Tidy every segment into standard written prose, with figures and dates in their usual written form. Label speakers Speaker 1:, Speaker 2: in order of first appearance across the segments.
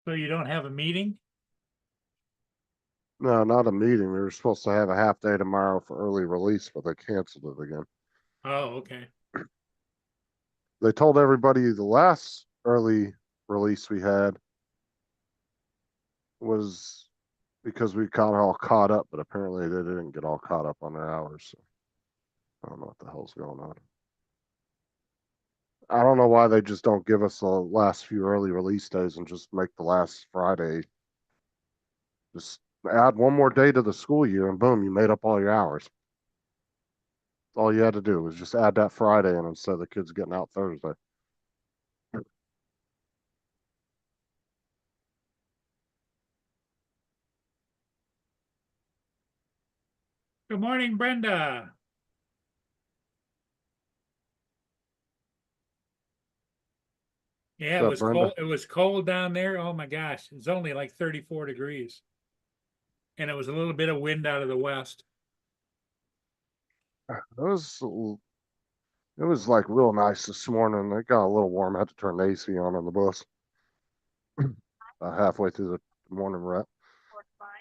Speaker 1: So you don't have a meeting?
Speaker 2: No, not a meeting. We were supposed to have a half day tomorrow for early release, but they canceled it again.
Speaker 1: Oh, okay.
Speaker 2: They told everybody the last early release we had was because we got all caught up, but apparently they didn't get all caught up on their hours. So I don't know what the hell's going on. I don't know why they just don't give us the last few early release days and just make the last Friday. Just add one more day to the school year and boom, you made up all your hours. All you had to do was just add that Friday in instead of the kids getting out Thursday.
Speaker 1: Good morning, Brenda. Yeah, it
Speaker 2: What's up,
Speaker 1: was
Speaker 2: Brenda?
Speaker 1: cold. It was cold down there. Oh my gosh. It's only like 34 degrees. And it was a little bit of wind out of the west.
Speaker 2: It was like real nice this morning. It got a little warm. I had to turn the AC on the bus. Halfway through the morning rep,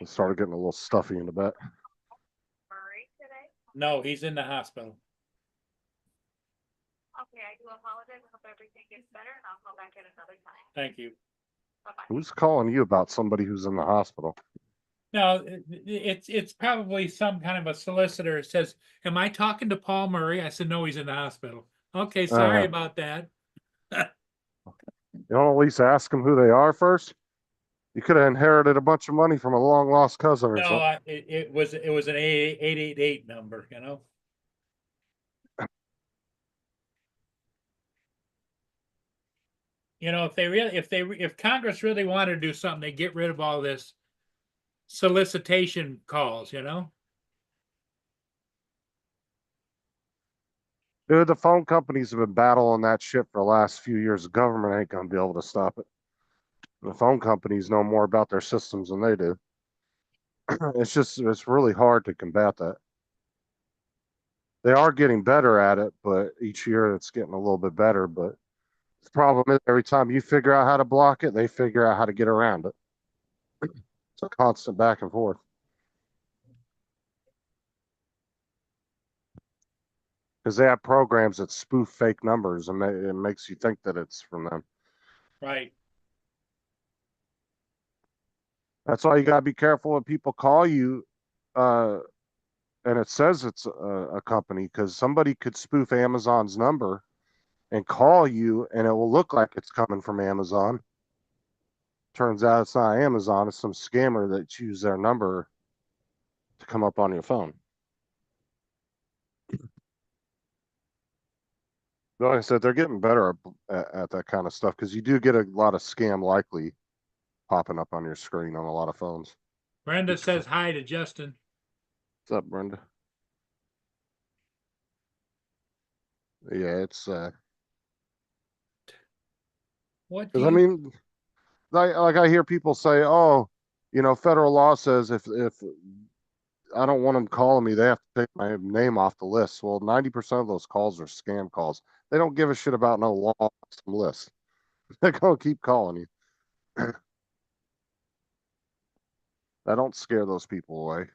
Speaker 2: it started getting a little stuffy in the back.
Speaker 1: No, he's in the hospital.
Speaker 3: Okay, I do apologize. I hope everything gets better and I'll call back at another time.
Speaker 1: Thank you.
Speaker 3: Bye-bye.
Speaker 2: Who's calling you about somebody who's in the hospital?
Speaker 1: No, it's probably some kind of a solicitor. It says, "Am I talking to Paul Murray?" I said, "No, he's in the hospital." Okay, sorry
Speaker 2: Uh,
Speaker 1: about that.
Speaker 2: you don't at least ask them who they are first? You could have inherited a bunch of money from a long lost cousin or
Speaker 1: No,
Speaker 2: something.
Speaker 1: it was an 888 number, you know. You know, if Congress really wanted to do something, they get rid of all this solicitation calls, you know.
Speaker 2: Dude, the phone companies have been battling that shit for the last few years. The government ain't gonna be able to stop it. The phone companies know more about their systems than they do. It's really hard to combat that. They are getting better at it, but each year it's getting a little bit better. But the problem is every time you figure out how to block it, they figure out how to get around it. It's a constant back and forth because they have programs that spoof fake numbers and it makes you think that it's from them.
Speaker 1: Right.
Speaker 2: That's why you got to be careful when people call you uh, and it says it's a company because somebody could spoof Amazon's number and call you and it will look like it's coming from Amazon. Turns out it's not Amazon, it's some scammer that used their number to come up on your phone. Like I said, they're getting better at that kind of stuff because you do get a lot of scam likely popping up on your screen on a lot of phones.
Speaker 1: Brenda says hi to Justin.
Speaker 2: What's up, Brenda? Yeah, it's
Speaker 1: What do
Speaker 2: because I
Speaker 1: you
Speaker 2: mean, like I hear people say, "Oh, federal law says if I don't want them calling me, they have to take my name off the list." Well, 90% of those calls are scam calls. They don't give a shit about no law list. They're gonna keep calling you. That don't scare those people away.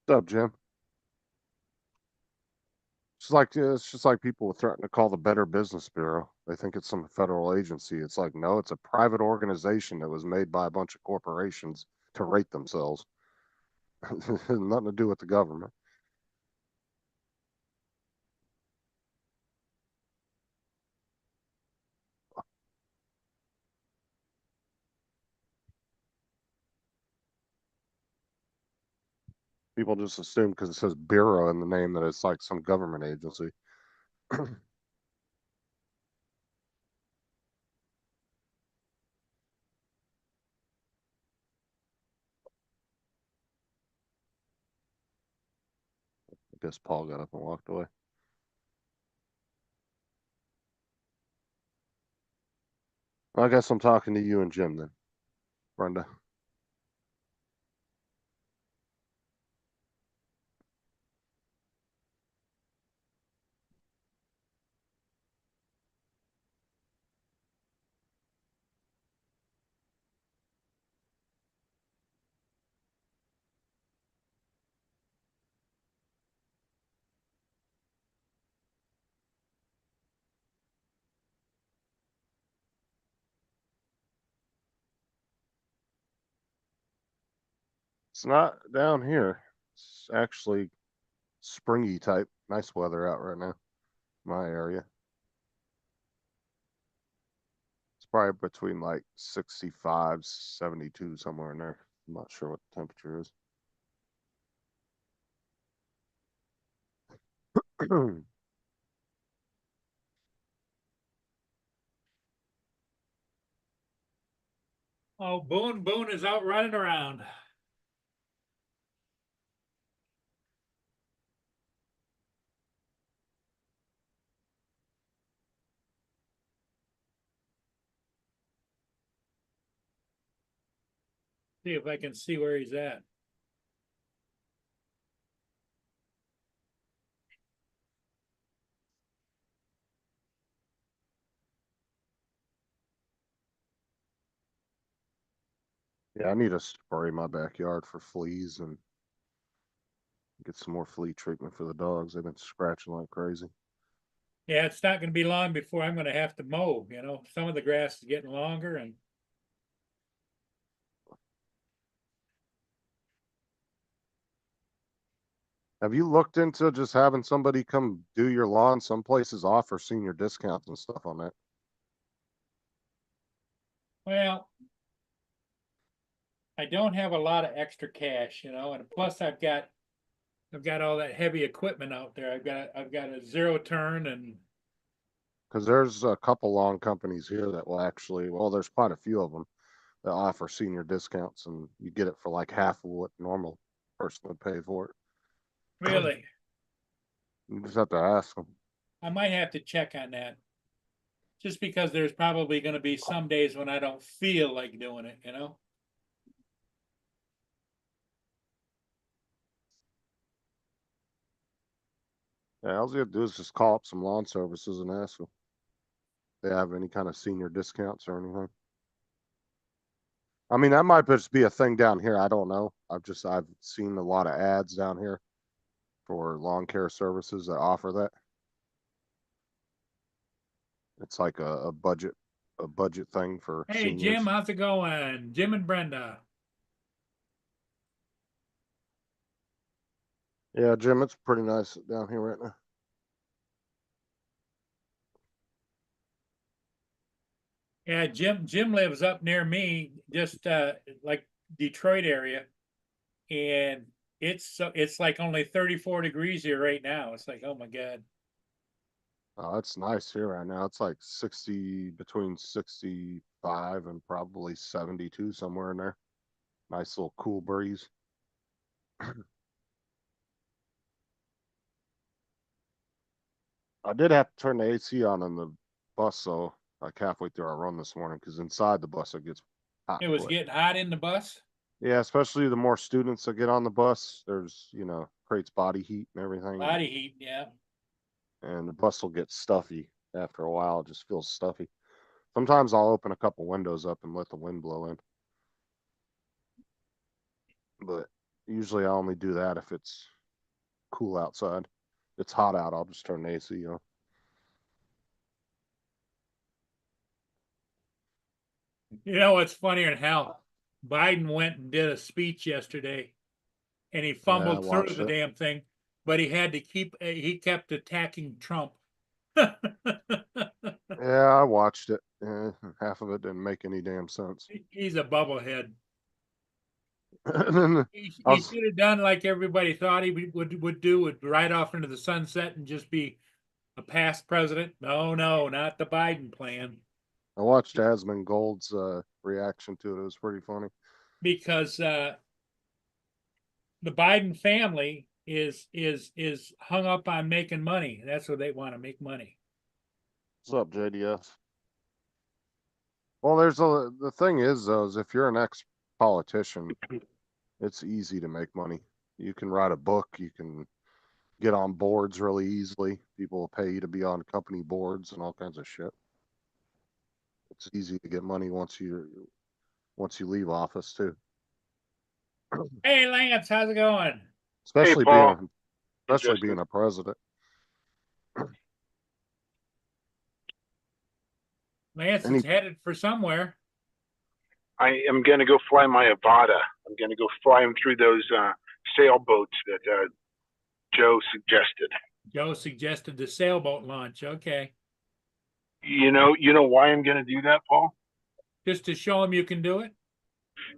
Speaker 2: What's up, Jim? It's just like people threaten to call the Better Business Bureau. They think it's some federal agency. It's like, no, it's a private organization that was made by a bunch of corporations to rate themselves. Nothing to do with the government. People just assume because it says bureau in the name that it's like some government agency. I guess Paul got up and walked away. I guess I'm talking to you and Jim then, Brenda. It's not down here. It's actually springy type. Nice weather out right now. My area. It's probably between like 65, 72, somewhere in there. I'm not sure what the temperature is.
Speaker 1: Oh, Boone is out running around. See if I can see where he's at.
Speaker 2: Yeah, I need to spray my backyard for fleas and get some more flea treatment for the dogs. They've been scratching like crazy.
Speaker 1: Yeah, it's not gonna be long before I'm gonna have to mow, you know, some of the grass is getting longer and
Speaker 2: Have you looked into just having somebody come do your lawn? Some places offer senior discounts and stuff on that.
Speaker 1: well, I don't have a lot of extra cash, you know, and plus I've got all that heavy equipment out there. I've got a zero turn and
Speaker 2: Because there's a couple lawn companies here that will actually, well, there's quite a few of them that offer senior discounts and you get it for like half of what normal person would pay for it.
Speaker 1: really,
Speaker 2: You just have to ask them.
Speaker 1: I might have to check on that. Just because there's probably gonna be some days when I don't feel like doing it, you know?
Speaker 2: Yeah, all you have to do is just call up some lawn services and ask them if they have any kind of senior discounts or anything. I mean, that might just be a thing down here. I don't know. I've seen a lot of ads down here for lawn care services that offer that. It's like a budget thing for
Speaker 1: Hey,
Speaker 2: seniors.
Speaker 1: Jim, how's it going? Jim and Brenda.
Speaker 2: Yeah, Jim, it's pretty nice down here right now.
Speaker 1: Yeah, Jim lives up near me, just like Detroit area. And it's like only 34 degrees here right now. It's like, oh my God.
Speaker 2: Oh, it's nice here right now. It's like 60, between 65 and probably 72, somewhere in there. Nice little cool breeze. I did have to turn the AC on in the bus, so like halfway through our run this morning, because inside the bus it gets hot
Speaker 1: It was
Speaker 2: quick.
Speaker 1: getting hot in the bus.
Speaker 2: Yeah, especially the more students that get on the bus, there's, creates body heat and everything.
Speaker 1: Body heat, yeah.
Speaker 2: And the bus will get stuffy after a while. It just feels stuffy. Sometimes I'll open a couple windows up and let the wind blow in. But usually I only do that if it's cool outside. If it's hot out, I'll just turn the AC on.
Speaker 1: You know what's funnier than hell? Biden went and did a speech yesterday and he
Speaker 2: Yeah, I
Speaker 1: fumbled through
Speaker 2: watched
Speaker 1: the
Speaker 2: it.
Speaker 1: damn thing, but he kept attacking Trump.
Speaker 2: Yeah, I watched it. Half of it didn't make any damn sense.
Speaker 1: He's a bubblehead.
Speaker 2: And then I
Speaker 1: He
Speaker 2: was,
Speaker 1: should have done like everybody thought he would do, would ride off into the sunset and just be a past president. No, not the Biden plan.
Speaker 2: I watched Asmongold's reaction to it. It was pretty funny.
Speaker 1: Because the Biden family is hung up on making money. That's what they want to make money.
Speaker 2: What's up, JDS? Well, the thing is though, is if you're an ex-politician, it's easy to make money. You can write a book, you can get on boards really easily. People will pay you to be on company boards and all kinds of shit. It's easy to get money once you leave office too.
Speaker 1: Hey Lance, how's it going?
Speaker 2: Especially
Speaker 4: Paul.
Speaker 2: being
Speaker 4: Hey,
Speaker 2: especially
Speaker 4: Justin.
Speaker 2: being a president.
Speaker 1: Lance
Speaker 2: Any-
Speaker 1: is headed for somewhere.
Speaker 4: I am going to go fly my Avata. I'm going to go fly them through those sailboats that Joe suggested.
Speaker 1: Joe suggested the sailboat launch. Okay.
Speaker 4: You know why I'm going to do that, Paul?
Speaker 1: Just to show him you can do it.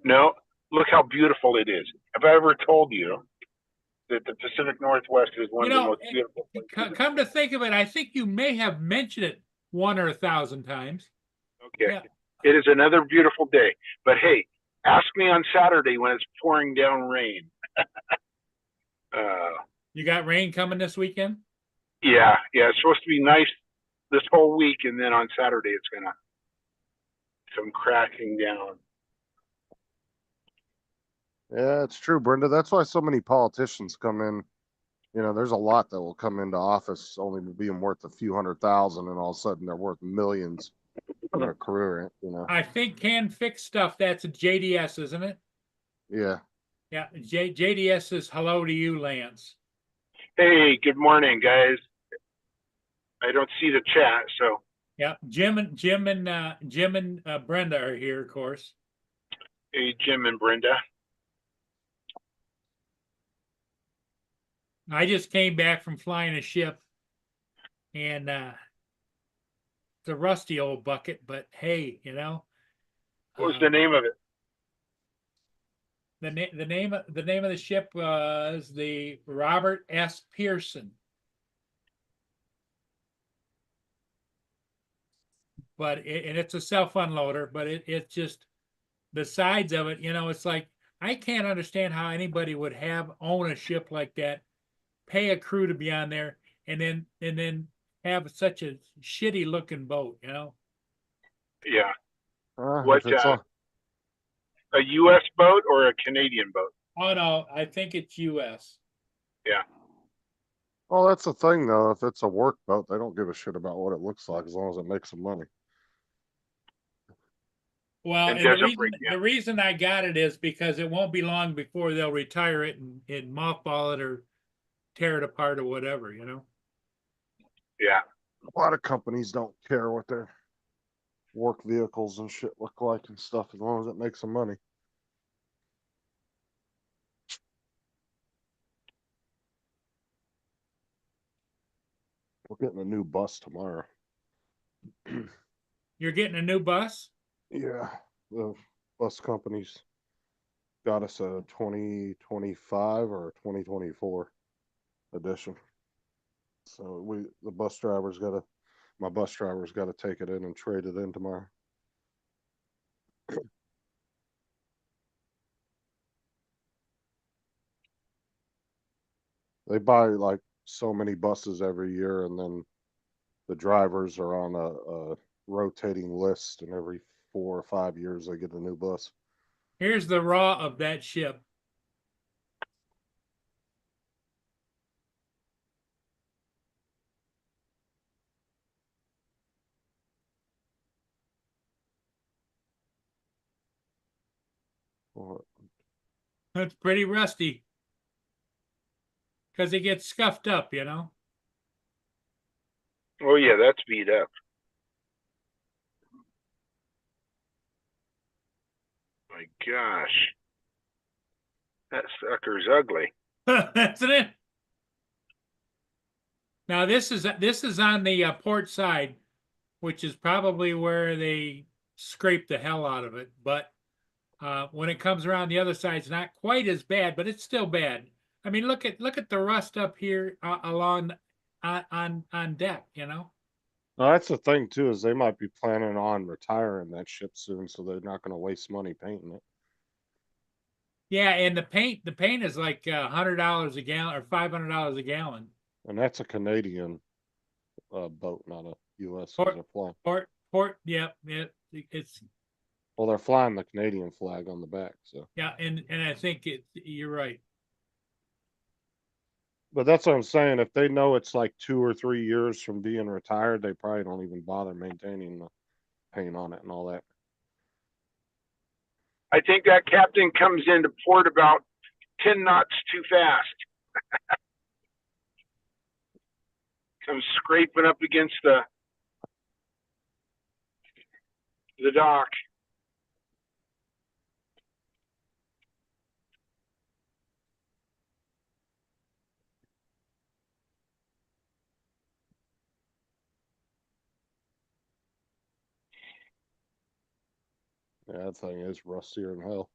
Speaker 4: No, look how beautiful it is. Have I ever told you that the Pacific Northwest is one
Speaker 1: You
Speaker 4: of the
Speaker 1: know,
Speaker 4: most beautiful places?
Speaker 1: Come to think of it, I think you may have mentioned it 1 or 1,000 times.
Speaker 4: Okay.
Speaker 1: Yeah.
Speaker 4: It is another beautiful day. But hey, ask me on Saturday when it's pouring down rain.
Speaker 1: You got rain coming this weekend?
Speaker 4: Yeah, it's supposed to be nice this whole week, and then on Saturday it's gonna some cracking down.
Speaker 2: Yeah, it's true, Brenda. That's why so many politicians come in. You know, there's a lot that will come into office only being worth a few $100,000, and all of a sudden they're worth millions in their career. You know.
Speaker 1: I think Can Fix Stuff, that's a JDS, isn't it?
Speaker 2: Yeah.
Speaker 1: Yeah, JDS is hello to you, Lance.
Speaker 4: Hey, good morning, guys. I don't see the chat, so
Speaker 1: Yeah, Jim and Brenda are here, of course.
Speaker 4: hey, Jim and Brenda.
Speaker 1: I just came back from flying a ship, and it's a rusty old bucket, but hey, you know.
Speaker 4: What was the name of it?
Speaker 1: The name of the ship was the Robert S. Pearson. But and it's a self unloader, but it's just the sides of it, you know, it's like I can't understand how anybody would own a ship like that, pay a crew to be on there, and then have such a shitty looking boat, you know.
Speaker 4: Yeah.
Speaker 2: If it's
Speaker 4: a U.S. boat or a Canadian boat?
Speaker 1: Oh no, I think it's US.
Speaker 4: Yeah.
Speaker 2: well, that's the thing though. If it's a work boat, they don't give a shit about what it looks like as long as it makes some money.
Speaker 1: Well,
Speaker 4: And
Speaker 1: and
Speaker 4: doesn't break down.
Speaker 1: the reason I got it is because it won't be long before they'll retire it and mothball it or tear it apart or whatever, you know.
Speaker 4: Yeah.
Speaker 2: A lot of companies don't care what their work vehicles and shit look like and stuff as long as it makes some money. We're getting a new bus tomorrow.
Speaker 1: You're getting a new bus?
Speaker 2: Yeah, the bus companies got us a 2025 or a 2024 edition. So my bus driver's got to take it in and trade it in tomorrow. They buy like so many buses every year, and then the drivers are on a rotating list, and every 4 or 5 years they get a new bus.
Speaker 1: Here's the raw of that ship.
Speaker 2: Well,
Speaker 1: It's pretty rusty because it gets scuffed up, you know.
Speaker 4: Oh yeah, that's beat up. My gosh, that sucker's ugly.
Speaker 1: That's it. Now this is on the port side, which is probably where they scrape the hell out of it. But when it comes around the other side, it's not quite as bad, but it's still bad. I mean, look at the rust up here along on deck. You know.
Speaker 2: now that's the thing too, is they might be planning on retiring that ship soon, so they're not going to waste money painting it.
Speaker 1: Yeah, and the paint is like $100 a gallon or $500 a gallon.
Speaker 2: And that's a Canadian boat, not a U.S. 'cause they're flying.
Speaker 1: Port, yeah, it's
Speaker 2: Well, they're flying the Canadian flag on the back, so.
Speaker 1: yeah, and I think you're right.
Speaker 2: But that's what I'm saying. If they know it's like 2 or 3 years from being retired, they probably don't even bother maintaining the paint on it and all that.
Speaker 4: I think that captain comes into port about 10 knots too fast. Comes scraping up against the dock.
Speaker 2: Yeah, that thing is rustier than hell.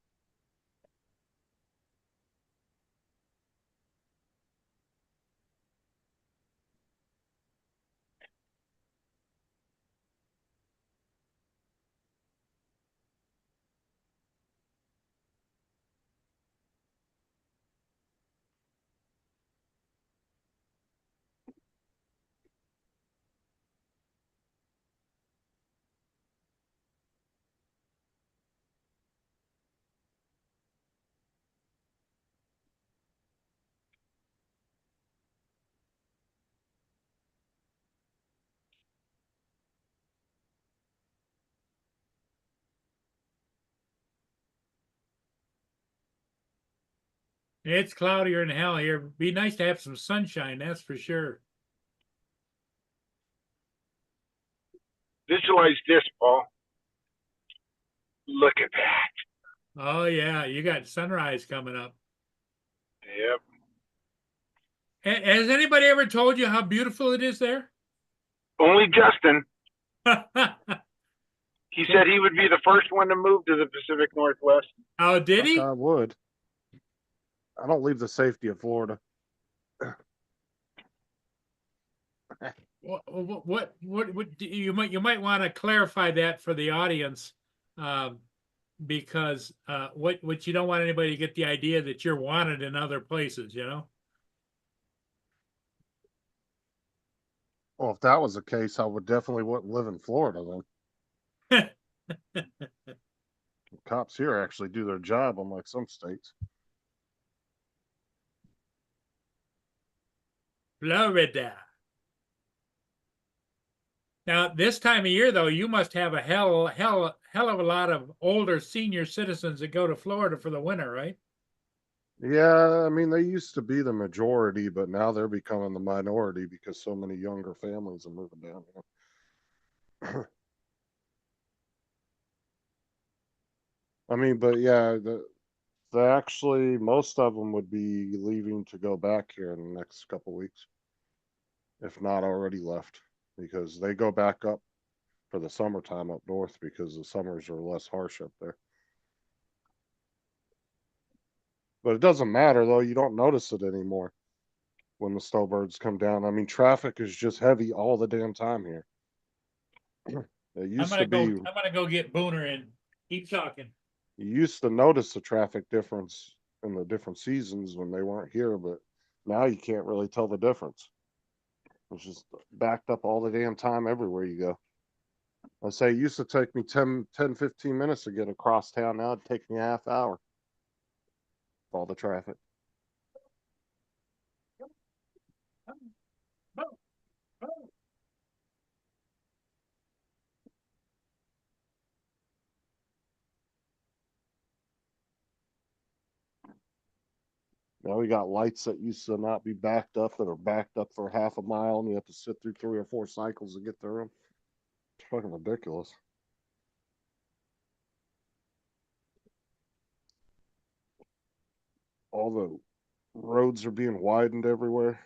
Speaker 1: It's cloudier than hell here. Be nice to have some sunshine, that's for sure.
Speaker 4: Visualize this, Paul. Look at that.
Speaker 1: Oh yeah, you got sunrise coming up.
Speaker 4: Yep.
Speaker 1: Has anybody ever told you how beautiful it is there?
Speaker 4: Only Justin.
Speaker 1: Oh,
Speaker 4: He said he would be the first one to move to the Pacific Northwest.
Speaker 1: did he?
Speaker 2: I would. I don't leave the safety of Florida.
Speaker 1: What you might want to clarify that for the audience, because what you don't want anybody to get the idea that you're wanted in other places, you know?
Speaker 2: Well, if that was the case, I would definitely wouldn't live in Florida then. Cops here actually do their job, unlike some states.
Speaker 1: Florida. Now, this time of year, though, you must have a hell of a lot of older senior citizens that go to Florida for the winter, right?
Speaker 2: Yeah, I mean, they used to be the majority, but now they're becoming the minority because so many younger families are moving down here. I mean, but yeah, actually most of them would be leaving to go back here in the next couple weeks, if not already left, because they go back up for the summertime up north because the summers are less harsh up there. But it doesn't matter though, you don't notice it anymore when the snowbirds come down. I mean, traffic is just heavy all the damn time here. It used to be,
Speaker 1: I'm gonna go get Booner and keep talking.
Speaker 2: you used to notice the traffic difference in the different seasons when they weren't here, but now you can't really tell the difference. It's just backed up all the damn time everywhere you go. I say it used to take me 10, 15 minutes to get across town. Now it'd take me a half hour. All the traffic. Now we got lights that used to not be backed up that are backed up for half a mile, and you have to sit through 3 or 4 cycles to get through them. It's fucking ridiculous. All the roads are being widened everywhere.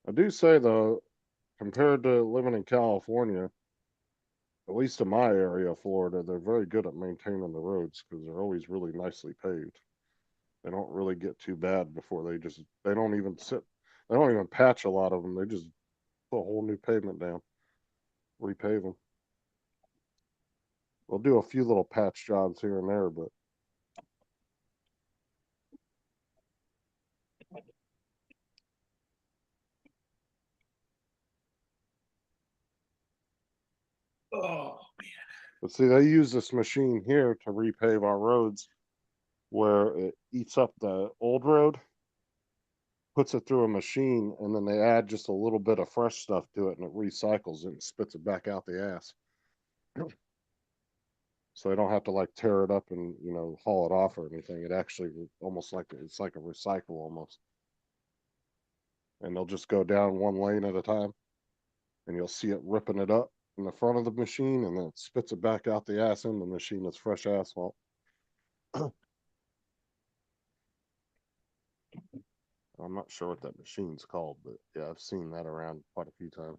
Speaker 2: I do say though, compared to living in California, at least in my area of Florida, they're very good at maintaining the roads because they're always really nicely paved. They don't really get too bad before they don't even patch a lot of them. They just put a whole new pavement down, repave them. They'll do a few little patch jobs here and there, but
Speaker 1: Oh,
Speaker 2: see, they use this machine here to repave our roads where it eats up the old road, puts it through a machine, and then they add just a little bit of fresh stuff to it and it recycles it and spits it back out the ass. So they don't have to like tear it up and, haul it off or anything. It actually almost like it's like a recycle almost. And they'll just go down one lane at a time and you'll see it ripping it up in the front of the machine and then it spits it back out the ass in the machine. It's fresh asphalt. I'm not sure what that machine's called, but yeah, I've seen that around quite a few times.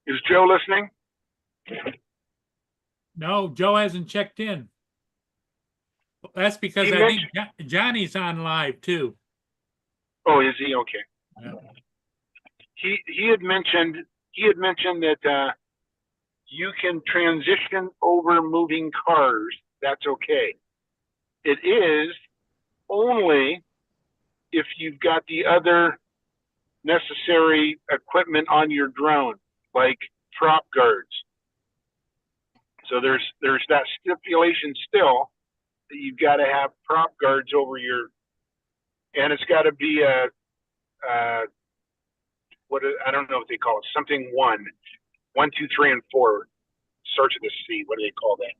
Speaker 4: Is Joe listening?
Speaker 1: No, Joe hasn't checked in. That's because
Speaker 4: He
Speaker 1: I think Johnny's on live too.
Speaker 4: Oh, is he? Okay.
Speaker 1: Yeah.
Speaker 4: He had mentioned that you can transition over moving cars. That's okay. It is only if you've got the other necessary equipment on your drone, like prop guards. So there's that stipulation still that you've got to have prop guards over your, and it's got to be a I don't know what they call it, something 1, 2, 3, and 4 starts with a C. What do they call that?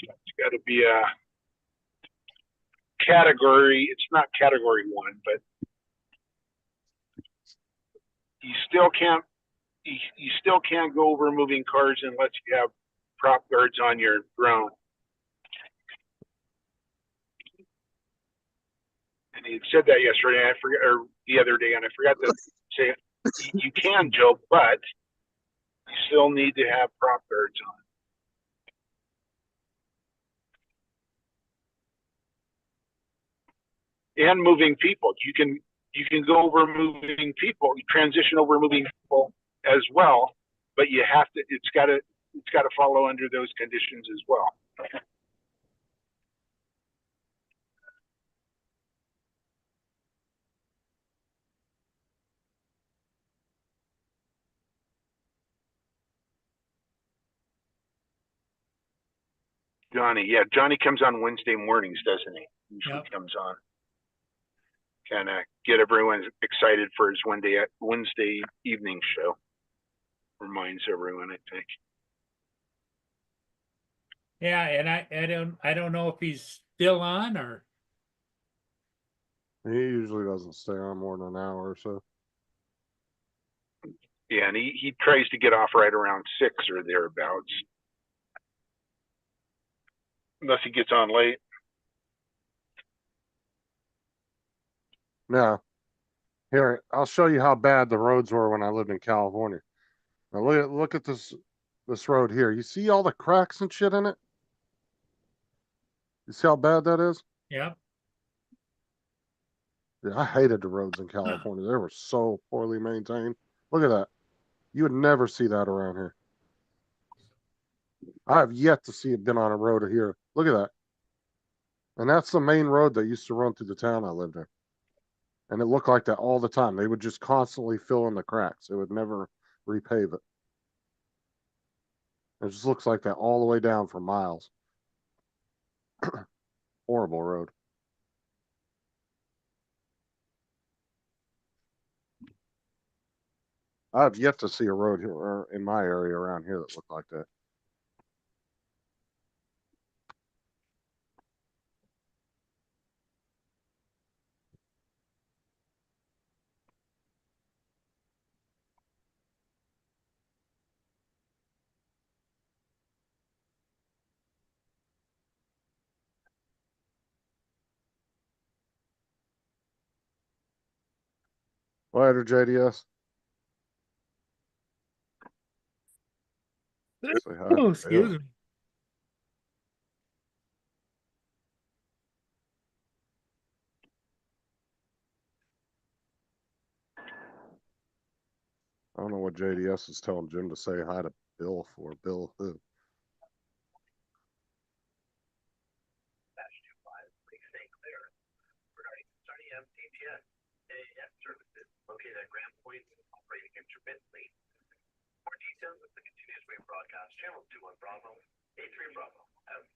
Speaker 4: It's got to be a category. It's not category 1, but you still can't go over moving cars unless you have prop guards on your drone. And he said that yesterday, and I forgot, or the other day, and I forgot to say it. You can, Joe, but you still need to have prop guards on. And moving people. You can go over moving people, you transition over moving people as well, but you have to, it's gotta follow under those conditions as well. Johnny comes on Wednesday mornings, doesn't he? Usually
Speaker 1: Yep.
Speaker 4: comes on. Kind of get everyone excited for his Wednesday evening show. Reminds everyone, I think.
Speaker 1: Yeah, and I don't know if he's still on or
Speaker 2: He usually doesn't stay on more than an hour or so.
Speaker 4: Yeah, and he tries to get off right around 6 or thereabouts. Unless he gets on late.
Speaker 2: Now, here, I'll show you how bad the roads were when I lived in California. Now look at this road here. You see all the cracks and shit in it? You see how bad that is?
Speaker 1: yep.
Speaker 2: Yeah, I hated the roads in California. They were so poorly maintained. Look at that. You would never see that around here. I have yet to see it been on a road here. Look at that. And that's the main road that used to run through the town I lived in. And it looked like that all the time. They would just constantly fill in the cracks. They would never repave it. It just looks like that all the way down for miles. Horrible road. I've yet to see a road here or in my area around here that looked like that. Later, JDS. Say hi.
Speaker 1: Oh, excuse me.
Speaker 2: I don't know what JDS is telling Jim to say hi to Bill for. Bill who?
Speaker 5: Located at Grand Point, operating intermittently. More details of the continuous wave broadcast, channel 21 Bravo, A3 Bravo, out.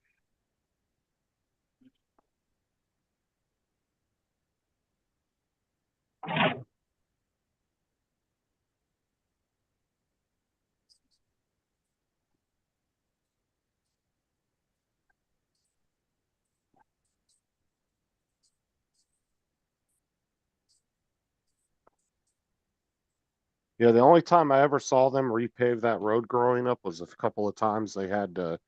Speaker 2: Yeah, the only time I ever saw them repave that road growing up was a couple of times they had to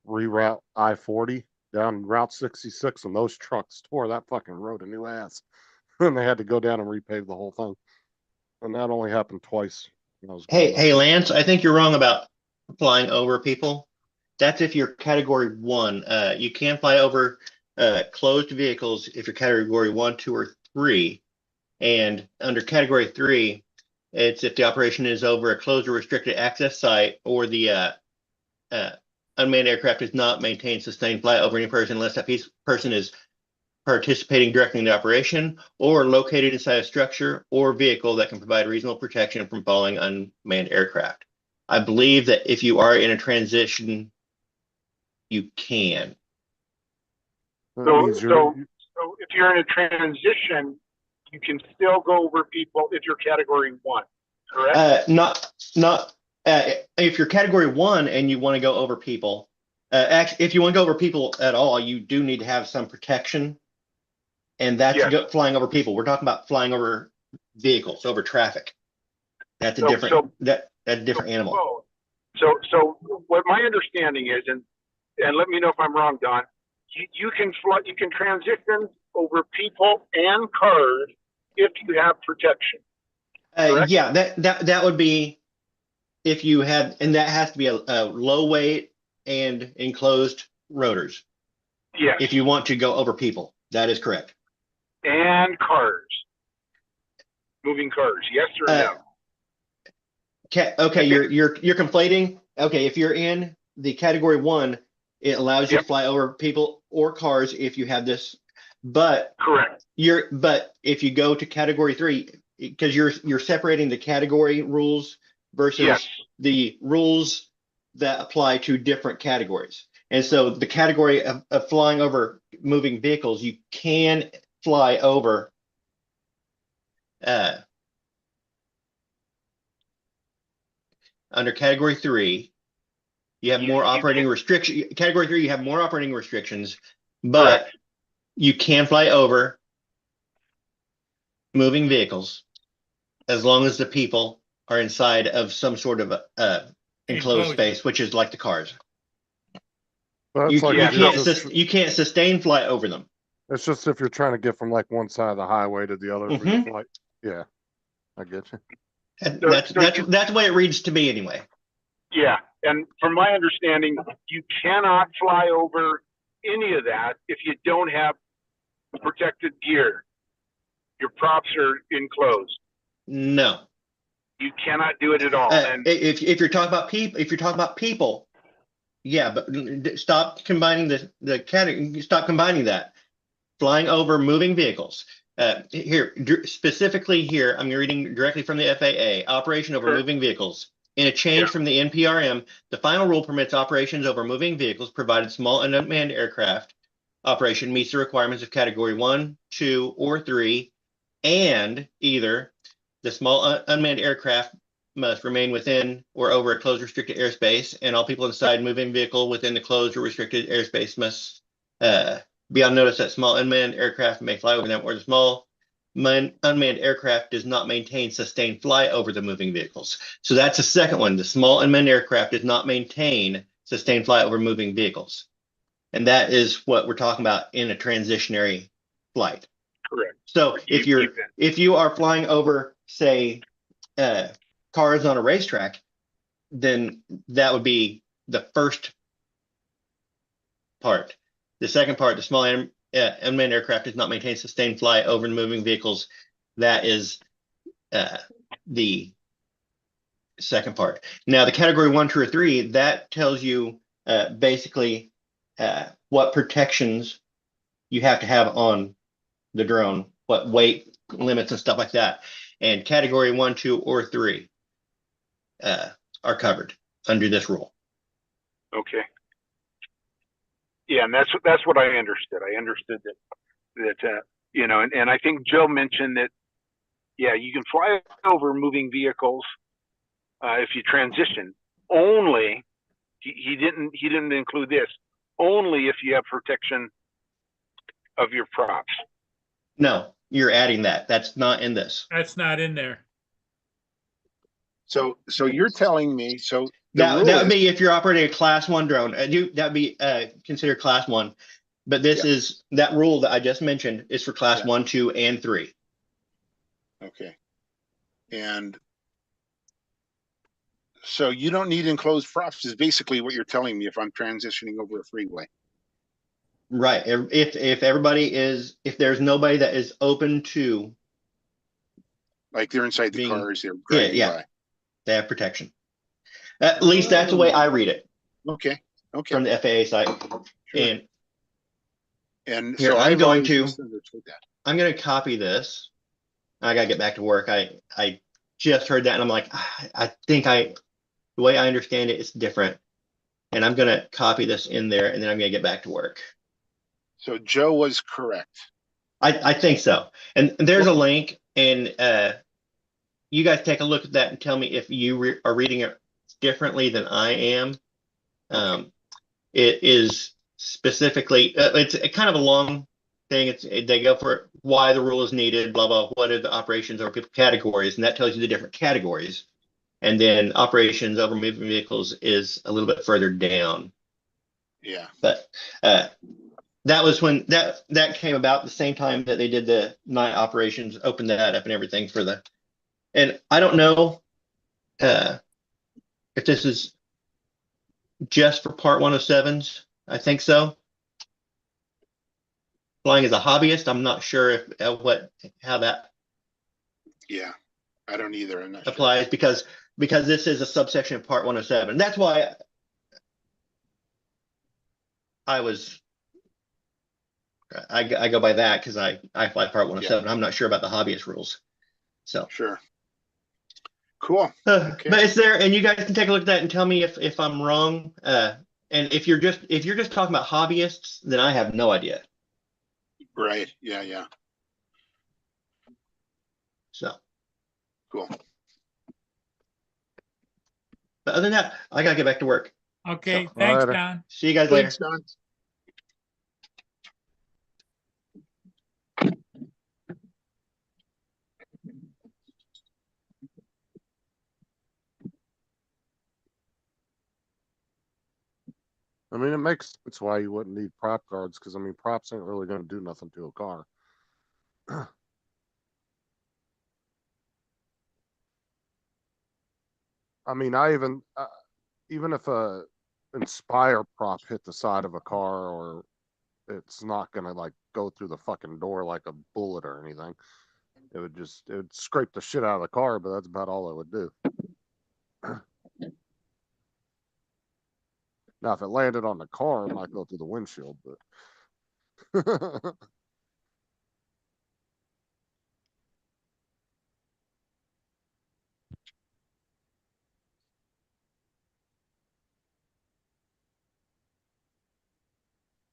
Speaker 2: reroute I-40 down Route 66, and those trucks tore that fucking road a new ass. And they had to go down and repave the whole thing. And that only happened twice when I was growing up.
Speaker 6: Hey, Lance, I think you're wrong about flying over people. That's if you're category 1. You can fly over closed vehicles if you're category 1, 2, or 3. And under category 3, it's if the operation is over a closed or restricted access site, or the unmanned aircraft does not maintain sustained flight over any person unless that person is participating directly in the operation, or located inside a structure or vehicle that can provide reasonable protection from falling unmanned aircraft. I believe that if you are in a transition, you can.
Speaker 2: That
Speaker 4: So,
Speaker 2: means
Speaker 4: so if you're in a transition, you can still go over people if you're category 1, correct?
Speaker 6: If you're category 1 and you want to go over people, actually, if you want to go over people at all, you do need to have some protection. And that's
Speaker 4: Yes.
Speaker 6: flying over people. We're talking about flying over vehicles, over traffic. That's a
Speaker 4: So-
Speaker 6: different
Speaker 4: so-
Speaker 6: that's a different animal.
Speaker 4: Oh, so what my understanding is, and let me know if I'm wrong, Don, you can transition over people and cars if you have protection. Correct?
Speaker 6: Yeah, that would be if you had, and that has to be a low weight and enclosed rotors.
Speaker 4: Yes.
Speaker 6: If you want to go over people, that is correct.
Speaker 4: And cars. Moving cars, yes or no?
Speaker 6: Okay, you're conflating. Okay, if you're in the category 1, it allows you to
Speaker 4: Yep.
Speaker 6: fly over people or cars if you have this. But
Speaker 4: Correct.
Speaker 6: but if you go to category 3, because you're separating the category rules versus
Speaker 4: Yes.
Speaker 6: the rules that apply to different categories. And so the category of flying over moving vehicles, you can fly over under category 3. You have more operating restriction. Category 3, you have more operating restrictions, but
Speaker 4: Correct.
Speaker 6: you can fly over moving vehicles as long as the people are inside of some sort of enclosed
Speaker 1: Enclosure.
Speaker 6: space, which is like the cars.
Speaker 2: That's
Speaker 6: You,
Speaker 2: like
Speaker 6: you
Speaker 2: if you're
Speaker 6: can't
Speaker 2: just,
Speaker 6: you can't sustain fly over them.
Speaker 2: it's just if you're trying to get from like one side of the highway to the other for your
Speaker 6: Mhm.
Speaker 2: flight. Yeah, I get you.
Speaker 6: And
Speaker 4: So-
Speaker 6: that's
Speaker 4: so
Speaker 6: that's
Speaker 4: you-
Speaker 6: that's the way it reads to me anyway.
Speaker 4: Yeah, and from my understanding, you cannot fly over any of that if you don't have protected gear. Your props are enclosed.
Speaker 6: No.
Speaker 4: You cannot do it at all. And
Speaker 6: If you're talking about people, yeah, but stop combining the category. Stop combining that. Flying over moving vehicles. Specifically here, I'm reading directly from the FAA. Operation over
Speaker 4: Sure.
Speaker 6: moving vehicles. In a change
Speaker 4: Yeah.
Speaker 6: from the NPRM, the final rule permits operations over moving vehicles, provided small and unmanned aircraft operation meets the requirements of Category 1, 2, or 3, and either the small unmanned aircraft must remain within or over a closed restricted airspace, and all people inside moving vehicle within the closed or restricted airspace must be on notice that small unmanned aircraft may fly over them, or the small unmanned aircraft does not maintain sustained fly over the moving vehicles. So that's the second one. The small unmanned aircraft does not maintain sustained fly over moving vehicles. And that is what we're talking about in a transitionary flight.
Speaker 4: correct.
Speaker 6: So if
Speaker 4: You-
Speaker 6: you are flying over, say, cars on a racetrack, then that would be the first part. The second part, the small unmanned aircraft does not maintain sustained flight over moving vehicles. That is the second part. Now, the category 1, 2, or 3, that tells you basically what protections you have to have on the drone, what weight limits and stuff like that. And category 1, 2, or 3 are covered under this rule.
Speaker 4: Okay. Yeah, and that's what I understood. I understood that and I think Joe mentioned that, yeah, you can fly over moving vehicles if you transition. Only he didn't include this. Only if you have protection of your props.
Speaker 6: No, you're adding that. That's not in this.
Speaker 1: That's not in there.
Speaker 7: So you're telling me, so the
Speaker 6: That
Speaker 7: rule
Speaker 6: would
Speaker 7: is,
Speaker 6: be if you're operating a class 1 drone, that'd be considered class 1. But this
Speaker 7: Yeah.
Speaker 6: is that rule that I just mentioned is for class
Speaker 7: Yeah.
Speaker 6: 1, 2, and 3.
Speaker 7: okay. And so you don't need enclosed props is basically what you're telling me if I'm transitioning over a freeway.
Speaker 6: Right. If everybody is, if there's nobody that is open to,
Speaker 7: Like they're inside the
Speaker 6: Being-
Speaker 7: cars, they're driving
Speaker 6: yeah.
Speaker 7: by.
Speaker 6: they have protection. At least that's the way I read it
Speaker 7: Okay, okay.
Speaker 6: from the FAA site.
Speaker 7: Sure.
Speaker 6: And
Speaker 7: And
Speaker 6: Here,
Speaker 7: so
Speaker 6: I'm
Speaker 7: I've
Speaker 6: going
Speaker 7: always
Speaker 6: to-
Speaker 7: misunderstood that.
Speaker 6: I'm going to copy this. I got to get back to work. I just heard that and I'm like, I think the way I understand it is different. And I'm going to copy this in there and then I'm going to get back to work.
Speaker 7: So Joe was correct.
Speaker 6: I think so. And there's a link and you guys take a look at that and tell me if you are reading it differently than I am. It is specifically, it's a kind of a long thing. They go for why the rule is needed, blah, blah, what are the operations or people categories, and that tells you the different categories. And then operations over moving vehicles is a little bit further down.
Speaker 7: Yeah,
Speaker 6: But that was when that came about the same time that they did the night operations, opened that up and everything for the, and I don't know if this is just for part 107s. I think so. Flying as a hobbyist, I'm not sure if how that
Speaker 7: yeah. I don't either. I'm not sure.
Speaker 6: applies because this is a subsection of part 107. That's why I go by that because I fly part 107. I'm not sure about the hobbyist rules. So
Speaker 7: Sure. Cool. Okay.
Speaker 6: but it's there and you guys can take a look at that and tell me if I'm wrong. And if you're just talking about hobbyists, then I have no idea.
Speaker 7: Right. Yeah, yeah.
Speaker 6: So
Speaker 7: Cool.
Speaker 6: but other than that, I gotta get back to work.
Speaker 1: Okay,
Speaker 6: So,
Speaker 1: thanks,
Speaker 2: alrighty.
Speaker 1: Don.
Speaker 6: See you guys later.
Speaker 7: Thanks, Don.
Speaker 2: I mean, it makes sense why you wouldn't need prop guards, because I mean, props ain't really gonna do nothing to a car. I mean, even if a Inspire prop hit the side of a car, or it's not gonna like go through the fucking door like a bullet or anything. It would scrape the shit out of the car, but that's about all it would do. Now, if it landed on the car, it might go through the windshield, but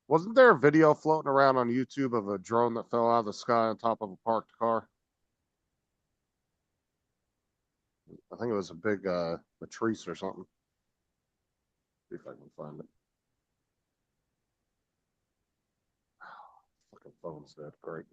Speaker 2: wasn't there a video floating around on YouTube of a drone that fell out of the sky on top of a parked car? I think it was a big Matrice or something. See if I can find it. Fucking phone's dead. Great.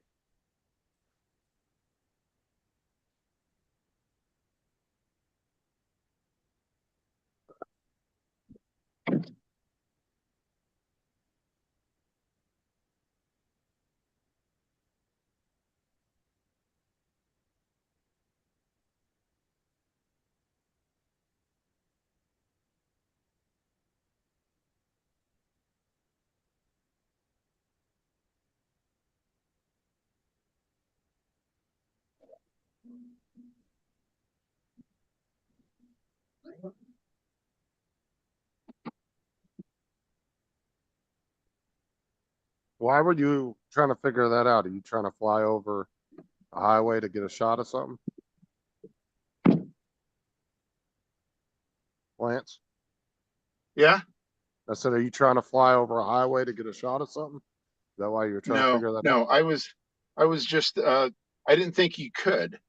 Speaker 2: Why were you trying to figure that out? Are you trying to fly over a highway to get a shot of something? Lance?
Speaker 7: Yeah.
Speaker 2: I said, are you trying to fly over a highway to get a shot of something? Is that why you were trying to figure that out?
Speaker 7: No, I was just, I didn't think you could.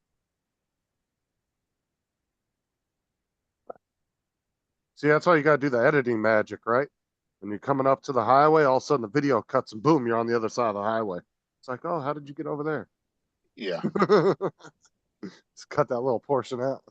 Speaker 2: See, that's why you gotta do the editing magic, right? When you're coming up to the highway, all of a sudden the video cuts and boom, you're on the other side of the highway. It's like, oh, how did you get over there?
Speaker 7: Yeah.
Speaker 2: Just cut that little portion out.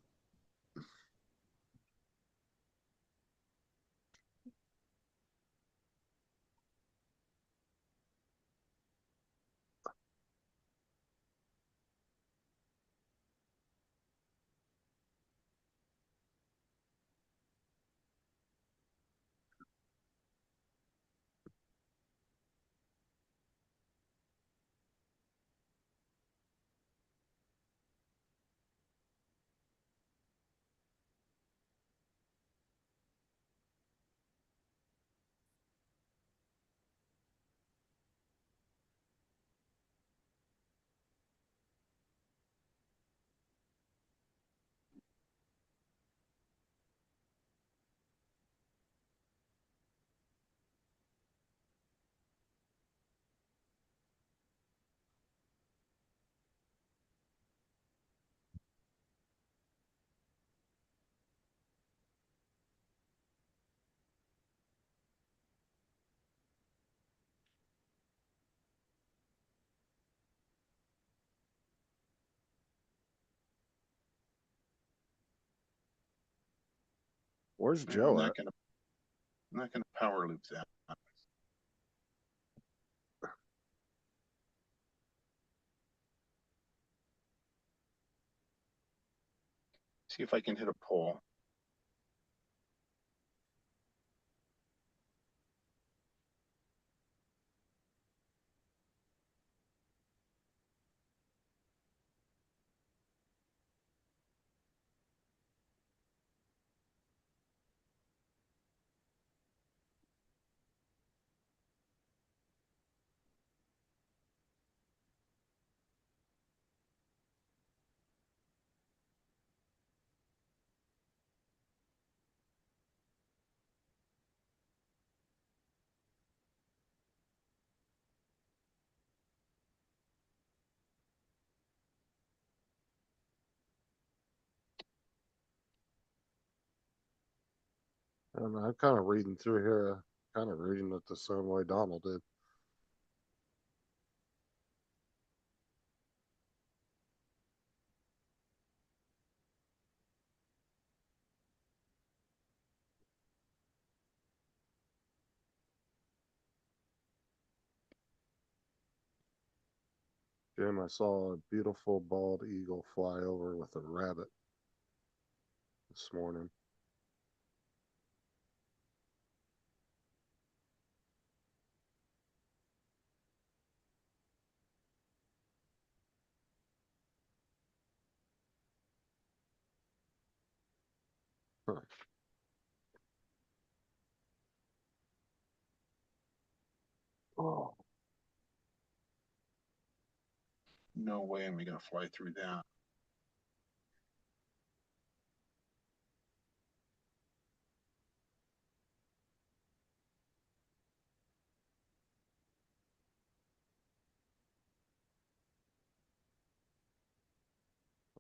Speaker 2: Where's
Speaker 7: I'm
Speaker 2: Joe
Speaker 7: not
Speaker 2: at?
Speaker 7: gonna, I'm not gonna power loop that. See if I can hit a pole.
Speaker 2: And I'm kind of reading through here, kind of reading it the same way Donald did. Jim, I saw a beautiful bald eagle fly over with a rabbit this morning. Huh. Oh,
Speaker 7: No way am I gonna fly through that.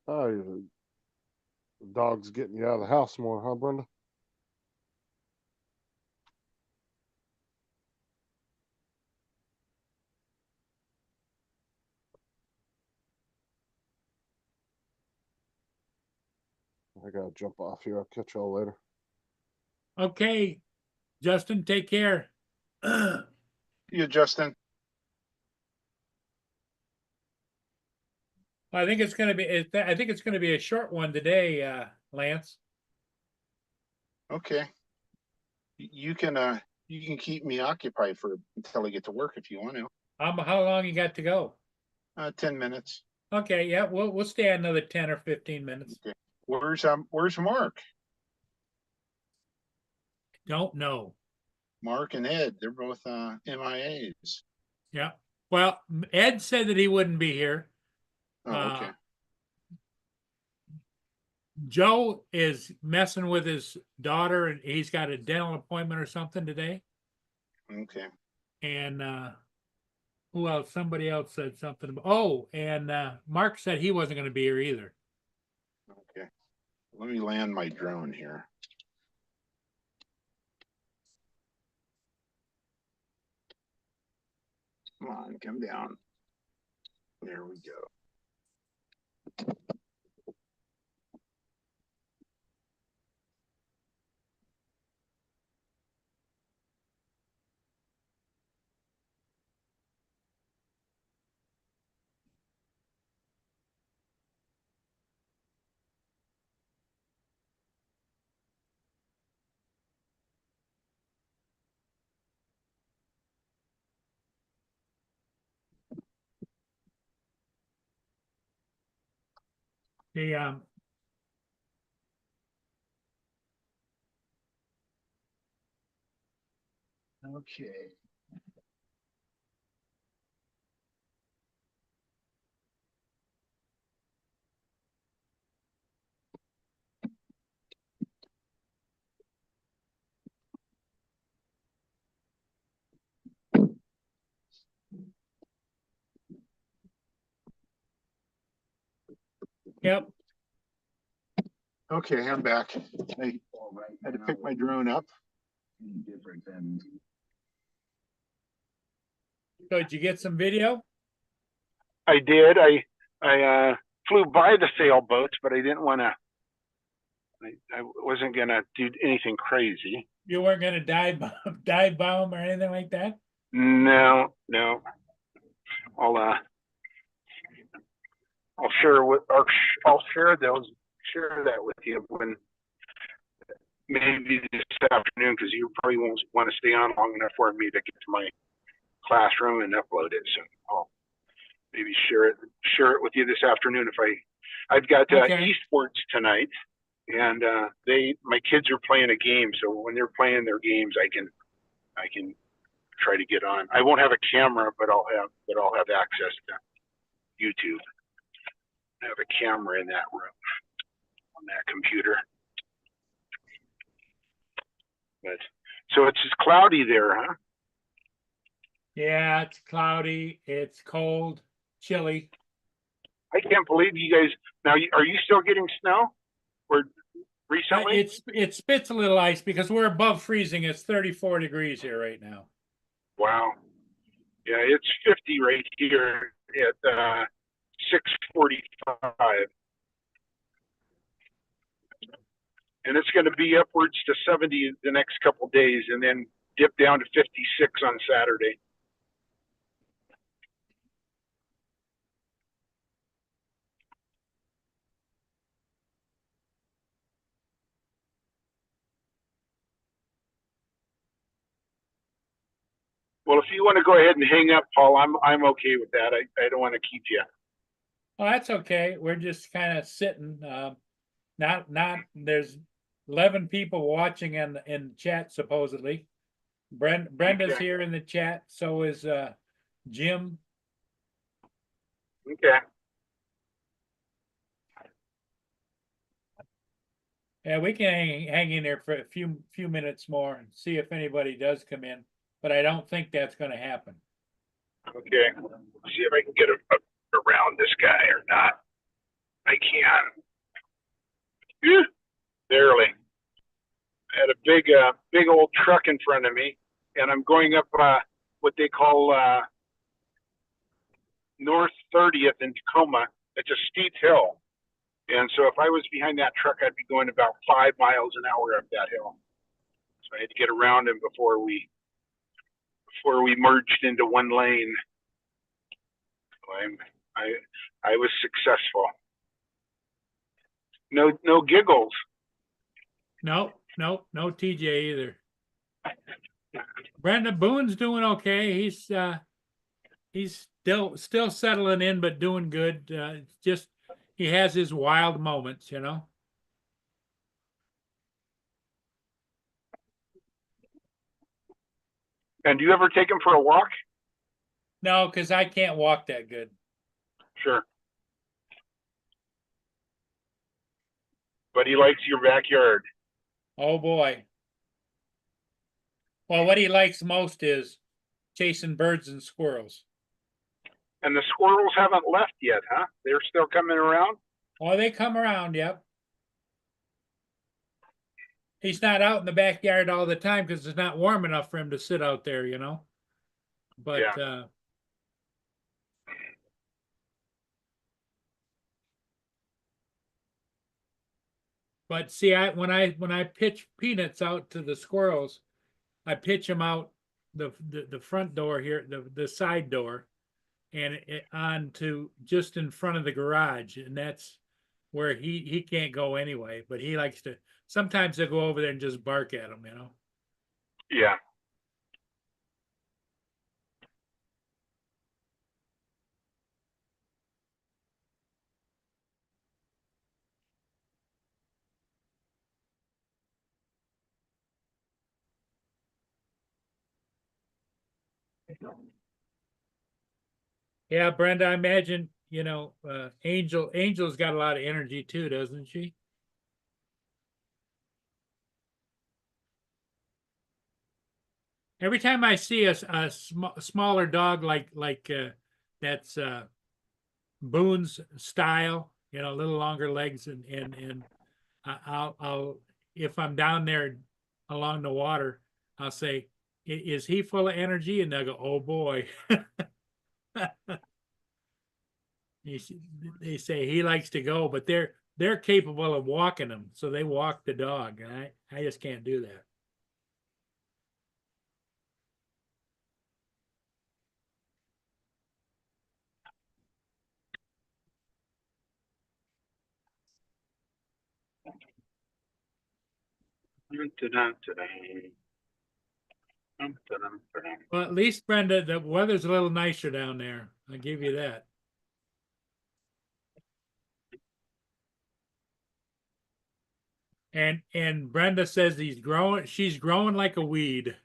Speaker 2: oh, the dog's getting you out of the house more, huh, Brenda? I gotta jump off here. I'll catch y'all later.
Speaker 1: Okay, Justin, take care.
Speaker 7: You, Justin?
Speaker 1: I think it's gonna be, I think it's gonna be a short one today, Lance.
Speaker 7: Okay. You can keep me occupied for until I get to work if you want to.
Speaker 1: How long you got to go?
Speaker 7: 10 minutes.
Speaker 1: Okay, yeah, we'll stay another 10 or 15 minutes.
Speaker 7: Okay. Where's Mark?
Speaker 1: Don't know.
Speaker 7: Mark and Ed, they're both MIAs.
Speaker 1: Yeah. Well, Ed said that he wouldn't be here.
Speaker 7: Oh, okay.
Speaker 1: Joe is messing with his daughter and he's got a dental appointment or something today.
Speaker 7: Okay.
Speaker 1: And who else? Somebody else said something. Oh, and Mark said he wasn't going to be here either.
Speaker 7: Okay. Let me land my drone here. Come on, come down. There we go.
Speaker 1: The
Speaker 7: Okay.
Speaker 1: yep.
Speaker 7: Okay, I'm back. I had to pick my drone up.
Speaker 1: So did you get some video?
Speaker 4: I did. I flew by the sailboats, but I didn't want to I wasn't gonna do anything crazy.
Speaker 1: You weren't gonna dive bomb or anything like that?
Speaker 4: No, no. I'll share I'll share that with you when maybe this afternoon, because you probably won't want to stay on long enough for me to get to my classroom and upload it. So I'll maybe share it with you this afternoon. I've got
Speaker 1: Okay.
Speaker 4: esports tonight, and my kids are playing a game. So when they're playing their games, I can try to get on. I won't have a camera, but I'll have access to YouTube. I have a camera in that room on that computer. But so it's just cloudy there, huh?
Speaker 1: Yeah, it's cloudy, it's cold, chilly.
Speaker 4: I can't believe you guys. Now, are you still getting snow? Or recently?
Speaker 1: It spits a little ice because we're above freezing. It's 34 degrees here right now.
Speaker 4: Wow. Yeah, it's 50 right here at 6:45, and it's going to be upwards to 70 the next couple days, and then dip down to 56 on Saturday. Well, if you want to go ahead and hang up, Paul, I'm okay with that. I don't want to keep you.
Speaker 1: Oh, that's okay. We're just kind of sitting. There's 11 people watching in chat supposedly. Brenda's
Speaker 4: Okay.
Speaker 1: here in the chat. So is Jim.
Speaker 4: Okay.
Speaker 1: Yeah, we can hang in there for a few minutes more and see if anybody does come in. But I don't think that's going to happen.
Speaker 4: Okay. See if I can get around this guy or not. I can. Phew, barely. I had a big old truck in front of me, and I'm going up what they call North 30th in Tacoma. It's a steep hill, and so if I was behind that truck, I'd be going about 5 miles an hour up that hill. So I had to get around him before we merged into one lane. So I was successful. No giggles.
Speaker 1: No TJ either. Brenda Boone's doing okay. He's still settling in, but doing good. Just he has his wild moments, you know.
Speaker 4: And do you ever take him for a walk?
Speaker 1: No, because I can't walk that good.
Speaker 4: Sure. But he likes your backyard.
Speaker 1: Oh boy. Well, what he likes most is chasing birds and squirrels.
Speaker 4: And the squirrels haven't left yet, huh? They're still coming around?
Speaker 1: Oh, they come around, yep. He's not out in the backyard all the time because it's not warm enough for him to sit out there, you know. But
Speaker 4: Yeah.
Speaker 1: But see, when I pitch peanuts out to the squirrels, I pitch them out the front door here, the side door, and on to just in front of the garage, and that's where he can't go anyway. But he likes to. Sometimes they'll go over there and just bark at him, you know.
Speaker 4: Yeah.
Speaker 1: Yeah, Brenda, I imagine, you know, Angel's got a lot of energy too, doesn't she? Every time I see a smaller dog like that's Boone's style, you know, a little longer legs, and I'll if I'm down there along the water, I'll say, is he full of energy? And they'll go, oh boy. They say he likes to go, but they're capable of walking them, so they walk the dog, and I just can't do that. Well, at least Brenda, the weather's a little nicer down there. I'll give you that. And Brenda says she's growing like a weed.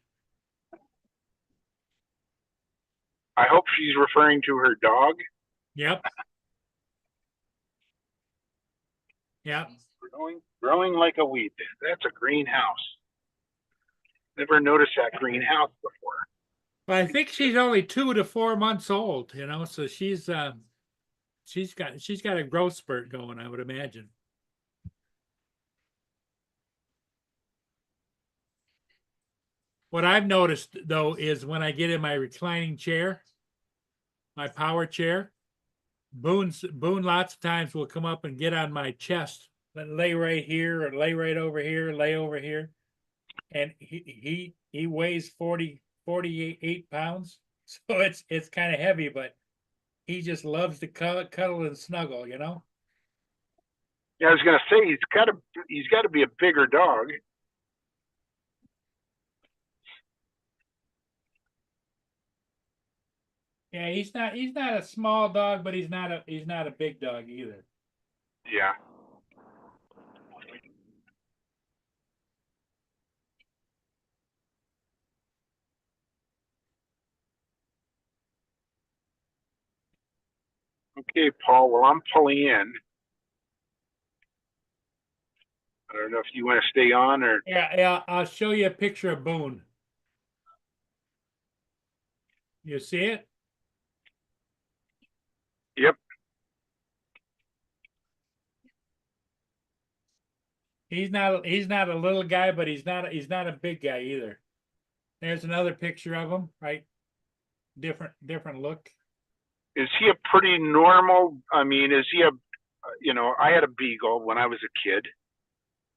Speaker 4: I hope she's referring to her dog.
Speaker 1: Yep. Yep.
Speaker 4: Growing like a weed. That's a greenhouse. Never noticed that greenhouse before.
Speaker 1: Well, I think she's only 2 to 4 months old, so she's got a growth spurt going, I would imagine. What I've noticed though is when I get in my reclining chair, my power chair, Boone lots of times will come up and get on my chest, lay right here or lay right over here, lay over here. And he weighs 48 pounds. So it's kind of heavy, but he just loves to cuddle and snuggle,
Speaker 4: Yeah, I was gonna say he's got to be a bigger dog.
Speaker 1: Yeah, he's not a small dog, but he's not a big dog either.
Speaker 4: Yeah. Okay, Paul. Well, I'm pulling in. I don't know if you want to stay on or.
Speaker 1: Yeah, I'll show you a picture of Boone. You see it?
Speaker 4: Yep.
Speaker 1: He's not a little guy, but he's not a big guy either. There's another picture of him, right? Different look.
Speaker 4: Is he a pretty normal? I mean, is he I had a beagle when I was a kid.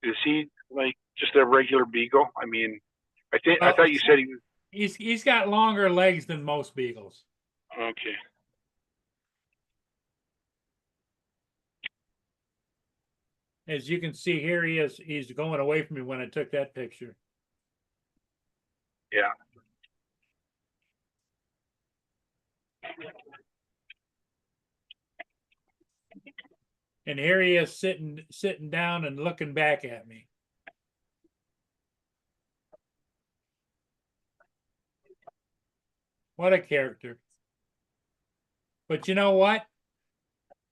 Speaker 4: Is he like just a regular beagle? I mean, I thought you said he was.
Speaker 1: He's got longer legs than most beagles.
Speaker 4: Okay.
Speaker 1: As you can see here, he's going away from me when I took that picture.
Speaker 4: Yeah.
Speaker 1: And here he is sitting down and looking back at me. What a character. But you know what?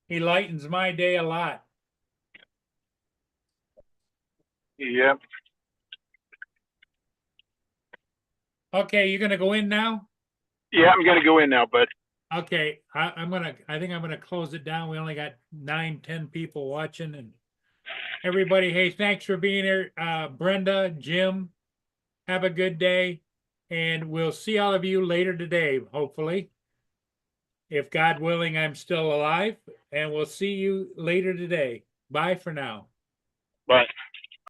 Speaker 1: He lightens my day a lot.
Speaker 4: Yep.
Speaker 1: Okay, you're gonna go in now?
Speaker 4: Yeah, I'm gonna go in now, bud.
Speaker 1: Okay, I think I'm gonna close it down. We only got 9-10 people watching, and everybody, hey, thanks for being here. Brenda, Jim, have a good day, and we'll see all of you later today, hopefully. If God willing, I'm still alive, and we'll see you later today. Bye for now.
Speaker 4: Bye.